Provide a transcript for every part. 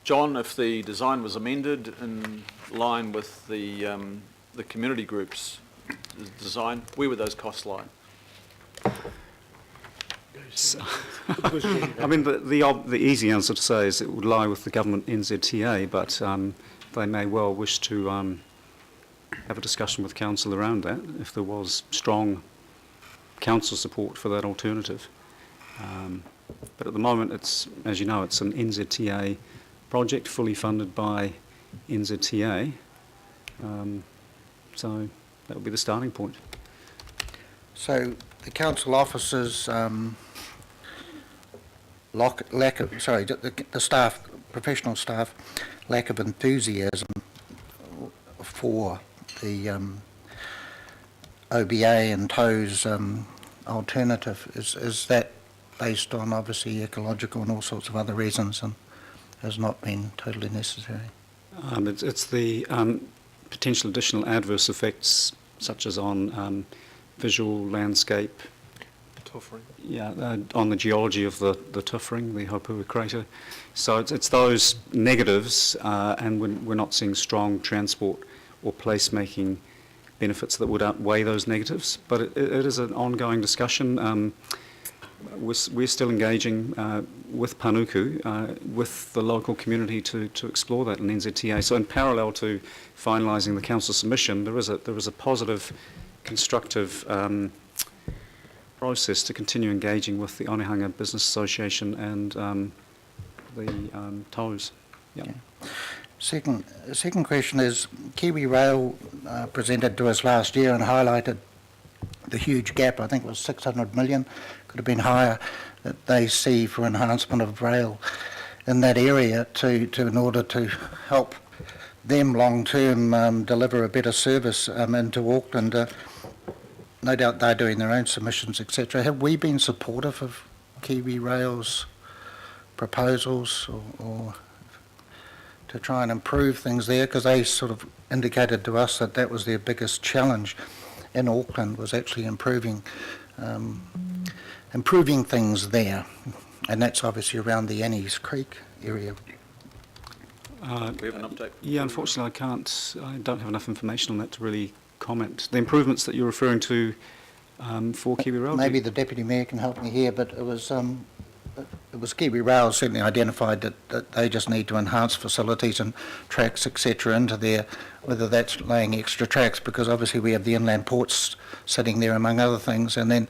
John, if the design was amended in line with the community group's design, where would those costs lie? So, I mean, the easy answer to say is it would lie with the government NZTA, but they may well wish to have a discussion with council around that if there was strong council support for that alternative. But at the moment, it's, as you know, it's an NZTA project fully funded by NZTA. So that would be the starting point. So the council officers the staff, professional staff, lack of enthusiasm for the OBA and TOE's alternative. Is that based on obviously ecological and all sorts of other reasons and has not been totally necessary? It's the potential additional adverse effects such as on visual landscape, on the geology of the Tuffering, the Haupua crater. So it's those negatives, and we're not seeing strong transport or place-making benefits that would outweigh those negatives. But it is an ongoing discussion. We're still engaging with Panuku, with the local community to explore that in NZTA. So in parallel to finalising the council submission, there is a positive, constructive process to continue engaging with the Onehunga Business Association and the TOEs. Yep. Yeah. Second question is, Kiwi Rail presented to us last year and highlighted the huge gap, I think it was 600 million, could have been higher, that they see for enhancement of rail in that area in order to help them long term deliver a better service into Auckland. No doubt they're doing their own submissions, etc. Have we been supportive of Kiwi Rail's proposals or to try and improve things there? Because they sort of indicated to us that that was their biggest challenge in Auckland, was actually improving things there, and that's obviously around the Annie's Creek area. We have an update? Yeah, unfortunately I don't have enough information on that to really comment. The improvements that you're referring to for Kiwi Rail? Maybe the Deputy Mayor can help me here, but it was Kiwi Rail certainly identified that they just need to enhance facilities and tracks, etc., into there, whether that's laying extra tracks, because obviously we have the inland ports sitting there among other things, and then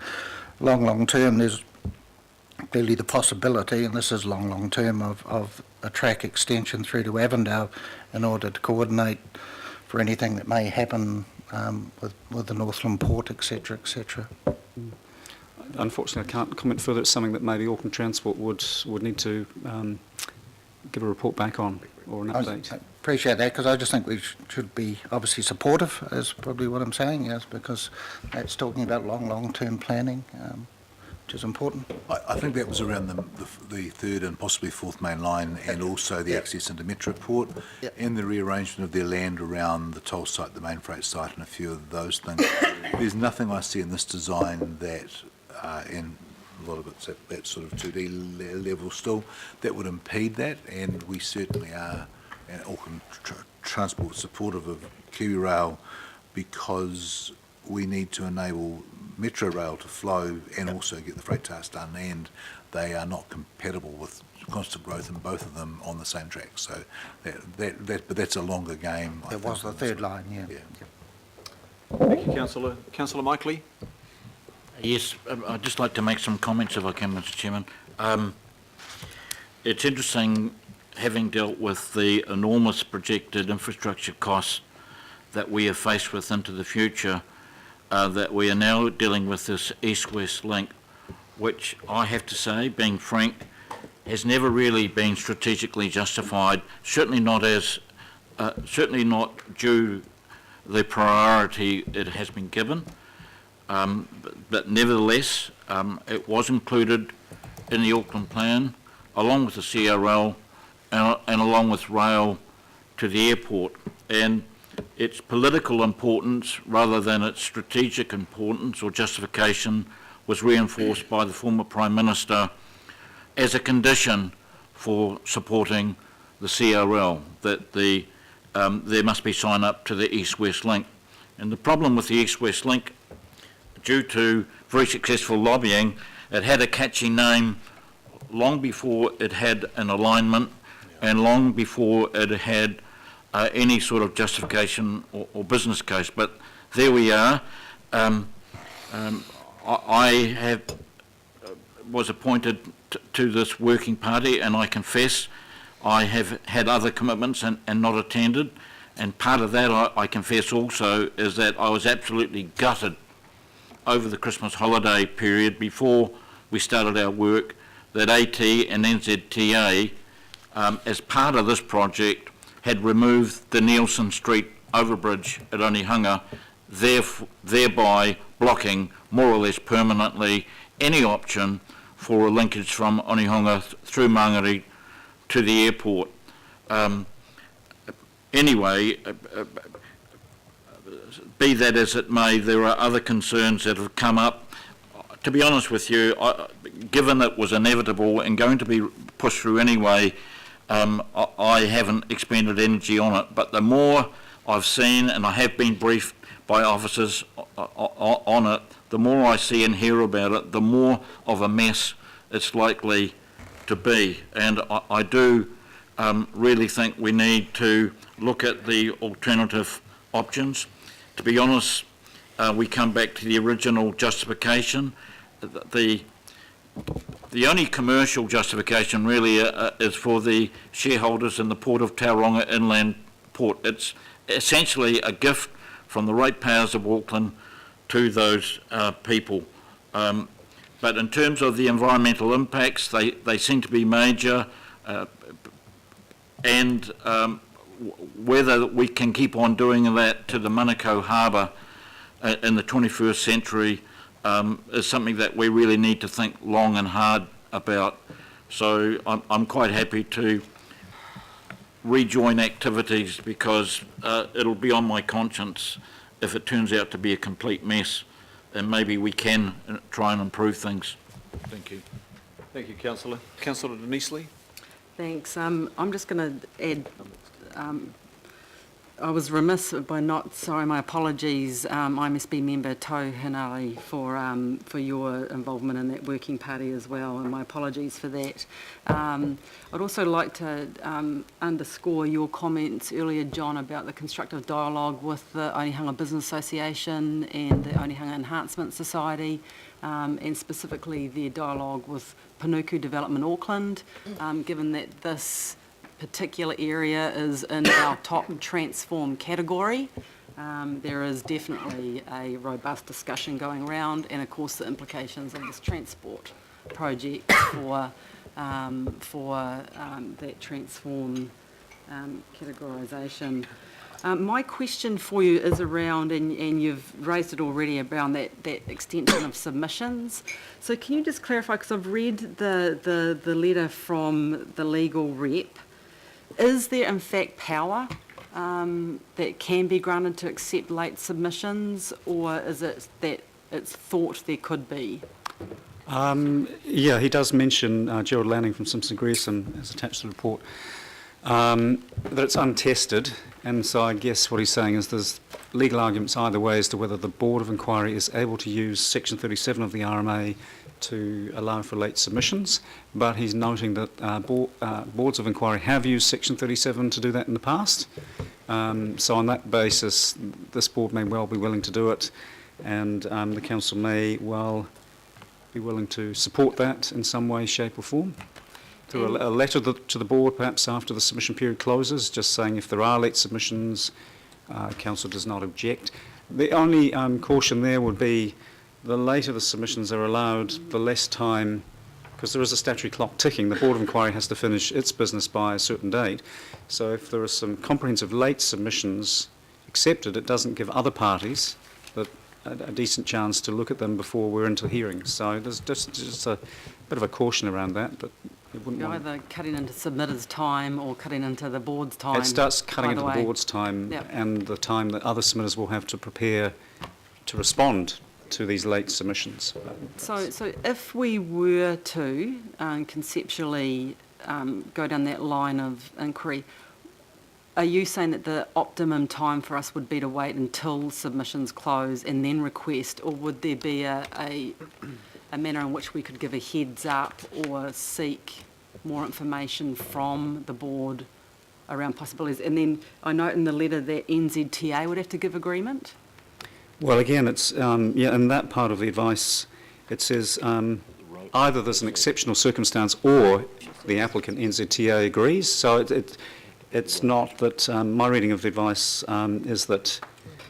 long term there's clearly the possibility, and this is long term, of a track extension through to Avondale in order to coordinate for anything that may happen with the Northland Port, etc., etc. Unfortunately, I can't comment further. It's something that maybe Auckland Transport would need to give a report back on, or an update. I appreciate that, because I just think we should be obviously supportive, is probably what I'm saying, yes, because that's talking about long-term planning, which is important. I think that was around the third and possibly fourth main line, and also the access into Metroport, and the rearrangement of their land around the toll site, the main freight site, and a few of those things. There's nothing I see in this design that, and a lot of it's at that sort of 2D level still, that would impede that, and we certainly are, and Auckland Transport, supportive of Kiwi Rail, because we need to enable Metro Rail to flow and also get the freight task done, and they are not compatible with constant growth in both of them on the same track. So but that's a longer game. It was the third line, yeah. Thank you, Councillor. Councillor Mickley. Yes, I'd just like to make some comments if I can, Mr. Chairman. It's interesting, having dealt with the enormous projected infrastructure costs that we are faced with into the future, that we are now dealing with this east-west link, which I have to say, being frank, has never really been strategically justified, certainly not due the priority it has been given. But nevertheless, it was included in the Auckland plan, along with the CRL and along with rail to the airport. And its political importance, rather than its strategic importance or justification, was reinforced by the former Prime Minister as a condition for supporting the CRL, that there must be sign up to the East-West link. And the problem with the East-West link, due to very successful lobbying, it had a catchy name long before it had an alignment and long before it had any sort of justification or business case. But there we are. I was appointed to this working party, and I confess I have had other commitments and not attended. And part of that, I confess also, is that I was absolutely gutted over the Christmas holiday period before we started our work that AT and NZTA, as part of this project, had removed the Nielsen Street overbridge at Onehunga, thereby blocking more or less permanently any option for a linkage from Onehunga through Mangere to the airport. Anyway, be that as it may, there are other concerns that have come up. To be honest with you, given it was inevitable and going to be pushed through anyway, I haven't expended energy on it. But the more I've seen, and I have been briefed by officers on it, the more I see and hear about it, the more of a mess it's likely to be. And I do really think we need to look at the alternative options. To be honest, we come back to the original justification. The only commercial justification really is for the shareholders in the Port of Tauranga Inland Port. It's essentially a gift from the ratepayers of Auckland to those people. But in terms of the environmental impacts, they seem to be major, and whether we can keep on doing that to the Manukau Harbour in the 21st century is something that we really need to think long and hard about. So I'm quite happy to rejoin activities because it'll be on my conscience if it turns out to be a complete mess, and maybe we can try and improve things. Thank you. Thank you, Councillor. Councillor Denise. Thanks. I'm just going to add, I was remiss by not, sorry, my apologies, IMSB member Tau Hinari for your involvement in that working party as well, and my apologies for that. I'd also like to underscore your comments earlier, John, about the constructive dialogue with the Onehunga Business Association and the Onehunga Enhancement Society, and specifically their dialogue with Panuku Development Auckland, given that this particular area is in our top transform category. There is definitely a robust discussion going around, and of course the implications of this transport project for that transform categorisation. My question for you is around, and you've raised it already, around that extension of submissions. So can you just clarify, because I've read the letter from the legal rep. Is there in fact power that can be granted to accept late submissions, or is it that it's thought there could be? Yeah, he does mention, Gerald Lanning from Simpson Grierson has attached to the report, that it's untested, and so I guess what he's saying is there's legal arguments either way as to whether the Board of Inquiry is able to use Section 37 of the RMA to allow for late submissions, but he's noting that boards of inquiry have used Section 37 to do that in the past. So on that basis, this board may well be willing to do it, and the council may well be willing to support that in some way, shape or form. Through a letter to the board, perhaps after the submission period closes, just saying if there are late submissions, council does not object. The only caution there would be the later the submissions are allowed, the less time, because there is a statutory clock ticking. The Board of Inquiry has to finish its business by a certain date. So if there are some comprehensive late submissions accepted, it doesn't give other parties a decent chance to look at them before we're into hearings. So there's just a bit of a caution around that, but it wouldn't You're either cutting into submitters' time or cutting into the board's time. It starts cutting into the board's time, yep, and the time that other submitters will have to prepare to respond to these late submissions. So if we were to conceptually go down that line of inquiry, are you saying that the optimum time for us would be to wait until submissions close and then request, or would there be a manner in which we could give a heads up or seek more information from the board around possibilities? And then I note in the letter that NZTA would have to give agreement. Well, again, it's, in that part of the advice, it says either there's an exceptional circumstance or the applicant NZTA agrees. So it's not that, my reading of the advice is that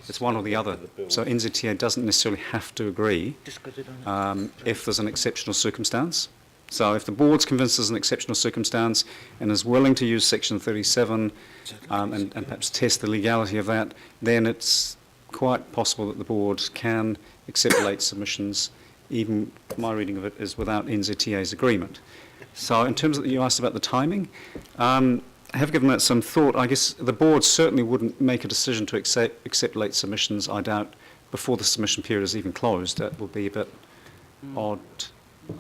it's one or the other. So NZTA doesn't necessarily have to agree if there's an exceptional circumstance. So if the board's convinced there's an exceptional circumstance and is willing to use Section 37 and perhaps test the legality of that, then it's quite possible that the board can accept late submissions. Even my reading of it is without NZTA's agreement. So in terms of, you asked about the timing, I have given that some thought. I guess the board certainly wouldn't make a decision to accept late submissions, I doubt, before the submission period is even closed. That would be a bit odd,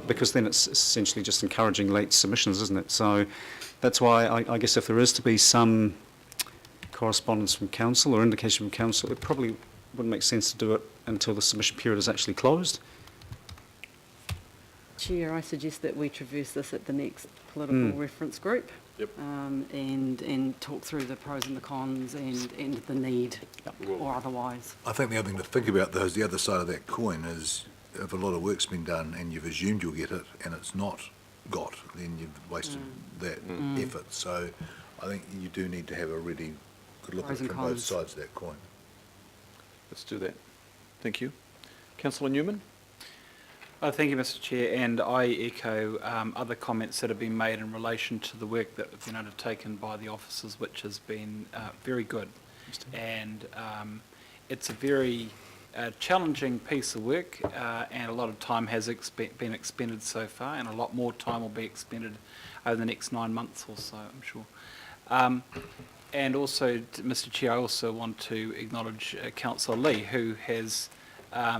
because then it's essentially just encouraging late submissions, isn't it? So that's why I guess if there is to be some correspondence from council or indication from council, it probably wouldn't make sense to do it until the submission period is actually closed. Chair, I suggest that we traverse this at the next political reference group. Yep. And talk through the pros and the cons and the need, or otherwise. I think the other thing to think about, though, is the other side of that coin is if a lot of work's been done and you've assumed you'll get it and it's not got, then you've wasted that effort. So I think you do need to have a really good look at Pros it and from both cons. sides of that coin. Let's do that. Thank you. Councillor Newman? Thank you, Mr. Chair, and I echo other comments that have been made in relation to the work that has been undertaken by the officers, which has been very good. And it's a very challenging piece of work, and a lot of time has been expended so far, and a lot more time will be expended over the next 9 months or so, I'm sure. And also, Mr. Chair, I also want to acknowledge Councillor Lee, who has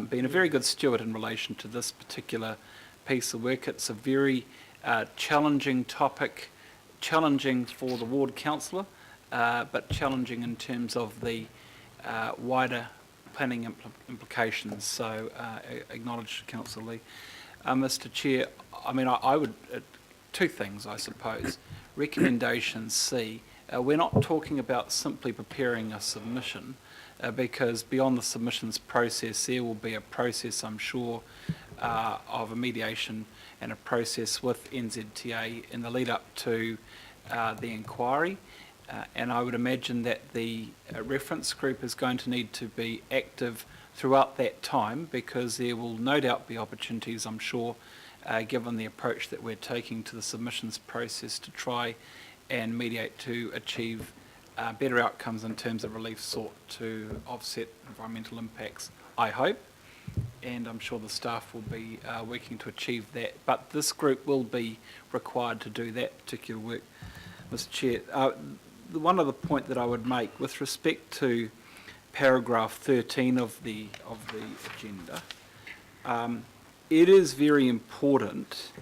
been a very good steward in relation to this particular piece of work. It's a very challenging topic, challenging for the ward councillor, but challenging in terms of the wider planning implications. So acknowledge Councillor Lee. Mr. Chair, I mean, I would, two things, I suppose. Recommendation C, we're not talking about simply preparing a submission, because beyond the submissions process, there will be a process, I'm sure, of a mediation and a process with NZTA in the lead up to the inquiry. And I would imagine that the reference group is going to need to be active throughout that time, because there will no doubt be opportunities, I'm sure, given the approach that we're taking to the submissions process, to try and mediate to achieve better outcomes in terms of relief sought to offset environmental impacts, I hope, and I'm sure the staff will be working to achieve that. But this group will be required to do that particular work, Mr. Chair. The one other point that I would make with respect to paragraph 13 of the agenda, it is very important,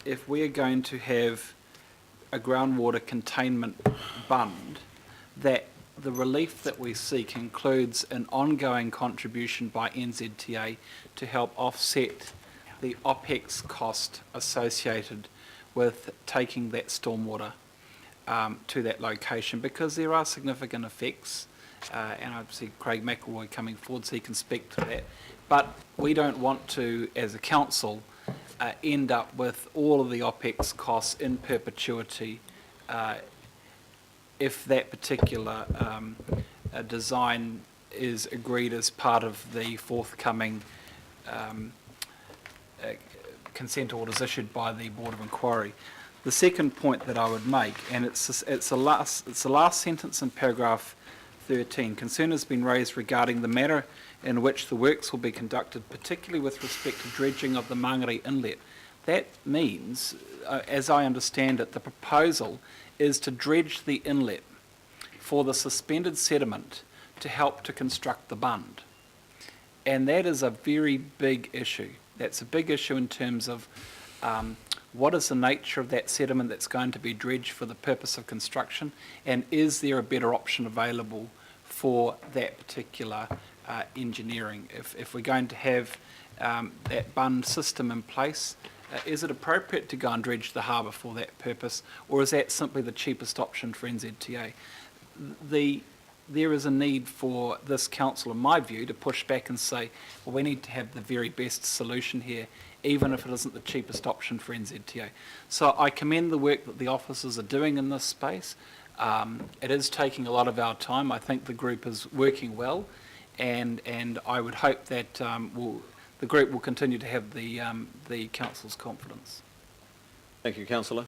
if we are going to have a groundwater containment bund, that the relief that we seek includes an ongoing contribution by NZTA to help offset the OPEX cost associated with taking that stormwater to that location, because there are significant effects, and I see Craig McElroy coming forward so he can speak to that. But we don't want to, as a council, end up with all of the OPEX costs in perpetuity if that particular design is agreed as part of the forthcoming consent orders issued by the Board of Inquiry. The second point that I would make, and it's the last sentence in paragraph 13, concern has been raised regarding the manner in which the works will be conducted, particularly with respect to dredging of the Mangere Inlet. That means, as I understand it, the proposal is to dredge the inlet for the suspended sediment to help to construct the bund. And that is a very big issue. That's a big issue in terms of what is the nature of that sediment that's going to be dredged for the purpose of construction, and is there a better option available for that particular engineering? If we're going to have that bund system in place, is it appropriate to go and dredge the harbour for that purpose, or is that simply the cheapest option for NZTA? There is a need for this council, in my view, to push back and say, well, we need to have the very best solution here, even if it isn't the cheapest option for NZTA. So I commend the work that the officers are doing in this space. It is taking a lot of our time. I think the group is working well, and I would hope that the group will continue to have the council's confidence. Thank you, councillor.